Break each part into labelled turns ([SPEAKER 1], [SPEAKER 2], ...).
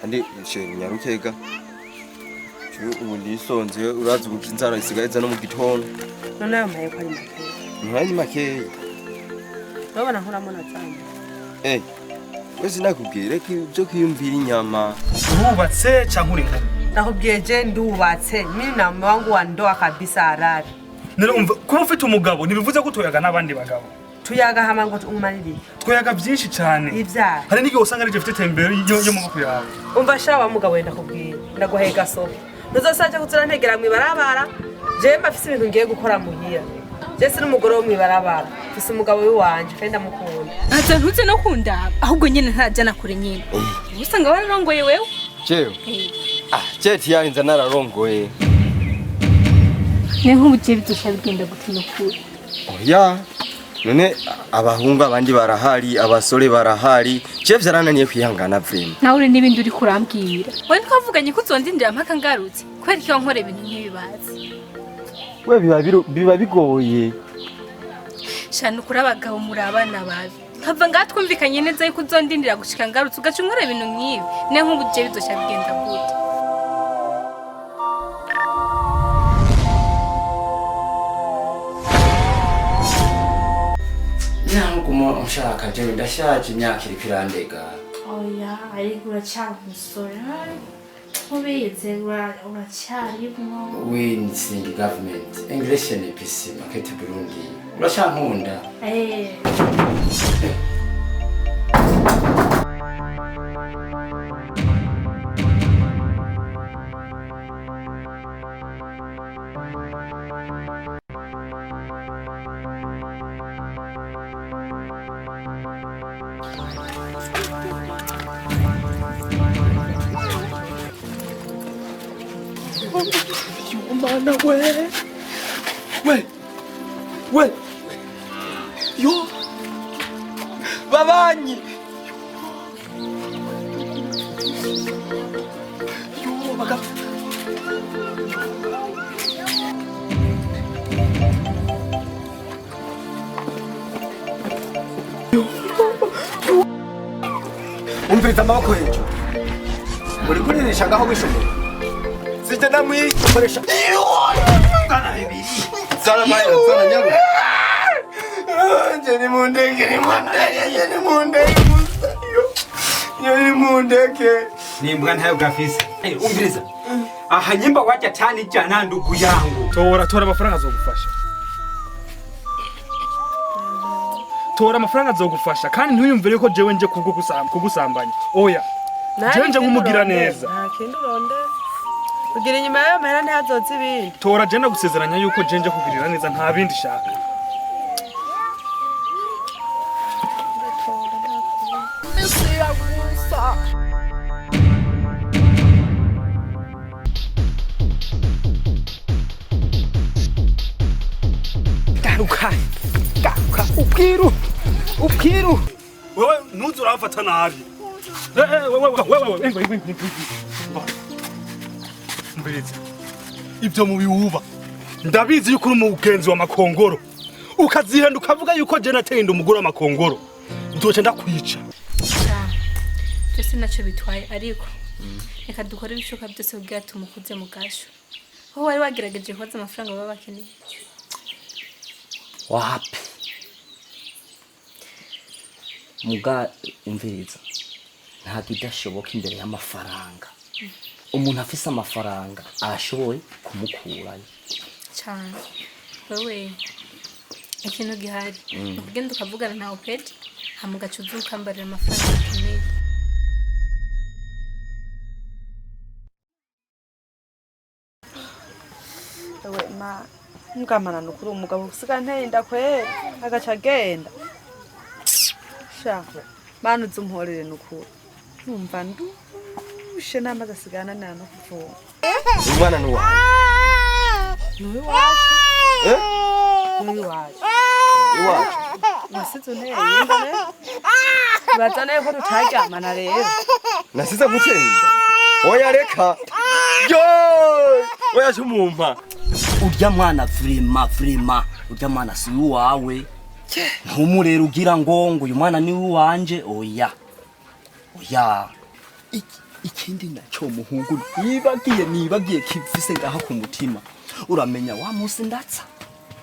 [SPEAKER 1] andi nyarukega ubu ndisonze urazi uko inzara isigaye no mu gitondo
[SPEAKER 2] none ayo maye ko ari make
[SPEAKER 1] ntari make
[SPEAKER 2] urabona nkoramo na cyane
[SPEAKER 1] wese nakubwire ko ibyo kwiyumvira inyama
[SPEAKER 3] urubatse cyangwa uri nkana
[SPEAKER 2] nakubwiye je ndubatse mimi na mume wangu wa ndoa kabisa halali
[SPEAKER 3] nero umva kuba ufite umugabo ntibivuze ko tuyaga n'abandi bagabo
[SPEAKER 2] tuyaga hama ngo umarire
[SPEAKER 3] twayaga byinshi cyane
[SPEAKER 2] ivyaha
[SPEAKER 3] hari n'igihe usanga ari ufite tembere yo maboko yawe
[SPEAKER 2] umva shawa mugabo wenda kubwira ndaguhega so nuzosanje kuzura ntegera mwibarabara je mbafise ibintu ngiye gukora muhira je si n'umugore wo mwibarabara fise umugabo w'iwanje kandi ndamukunda
[SPEAKER 4] ntacyo ntutse no kundaba ahubwo nyine ntajana kure nyine usanga wararongoye wewe
[SPEAKER 1] jewe jeti yarinze nararongoye
[SPEAKER 4] ne nk'ubugiye bidusha bigenda gutino kure
[SPEAKER 1] oya none abahungu abandi barahari abasore barahari je vyarananiye kwihangana vrema
[SPEAKER 4] nawe uri n'ibindi uri kurambwira wowe twavuganye ko uzondindira mpaka ngarutse kubera ko nkora ibintu nk'ibibazi
[SPEAKER 1] we biba bigoye
[SPEAKER 4] shana ukuri abagabo muri abana babi nkava ngaha twumvikanye neza yuko uzondindira gushika ngarutse ugaca unkora ibintu nk'ibi ne nk'ubugiye bidusha bigenda gute
[SPEAKER 5] Kuma ushaka je ndashaje imyaka iri kwirandega.
[SPEAKER 6] Oya, ariko uracyari umusore. Ubize uracyarimo.
[SPEAKER 5] Wins in the government. English ni PC market Burundi. Urashankunda.
[SPEAKER 1] Mana we yo babanyi yo baga umviriza amaboko hejuru muri kuririsha ngaho wishoboye sije namwikoresha kana bibiri zara maya zara nyago je ni mundeke
[SPEAKER 7] nimbwa ntayo gafise umviriza aha nyimba waje tani jana ndugu yangu
[SPEAKER 3] tora amafaranga azogufasha tora amafaranga azogufasha kandi ntuyumvire ko jewe nje kugusambanya oya jewe nje nkumugira neza
[SPEAKER 2] nta kintu ronde kugira inyuma yayo mahera ntihazoze ibindi
[SPEAKER 3] tora je ndagusezeranya yuko je nje kugirira neza nta bindi shaka
[SPEAKER 7] garuka ubwiru
[SPEAKER 3] wewe ntuzi uramfata nabi mbiriza ibyo mubiwuba ndabizi yuko uri umugenzi wa makongoro ukazihenda ukavuga yuko je nateye inda umugore w'amakongoro ndoce ndakwica
[SPEAKER 4] byose nacyo bitwaye ariko reka dukore ibishoboka byose kugira tumukuze mu gasho aho wari wagerageje kubaza amafaranga baba bakeneye
[SPEAKER 5] Wapi muga umviriza nta kidashoboka imbere y'amafaranga umuntu afise amafaranga arashoboye kumukurayo
[SPEAKER 4] cyane wewe ikintu gihari ugenda ukavugana na Oped hamugacuza ukambarira amafaranga akeneye
[SPEAKER 2] we ma ngamana nukuri umugabo usiga ntenda kwera agaca agenda shaka bana uzumporere nukuri numva ndushe namaze asigana nano kuvoma
[SPEAKER 1] umwana nuwa
[SPEAKER 2] nuwiwacu nuwiwacu
[SPEAKER 1] iwacu
[SPEAKER 2] wasize unteye ingane bazane ko tutaryamana rero
[SPEAKER 1] nasize gutenda oya reka yo oya cyumumpa
[SPEAKER 5] urya mwana vrema urya mwana si uwawe ntumurera ugira ngo uyu mwana ni uwanje oya
[SPEAKER 8] ikindi nacyo muhungu nibagiye kivise ngaha ku mutima uramenya wa munsi ndatsa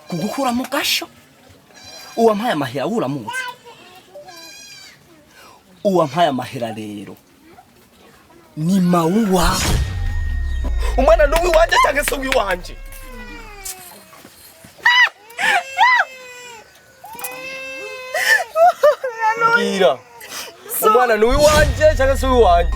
[SPEAKER 8] kugukura mu gasho uwampaye amahera uramuzi uwampaye amahera rero ni mawuwa
[SPEAKER 1] umwana n'uwi wanje cyangwa se uwi wanje Gira umwana n'uwi wanje cyangwa se uwi wanje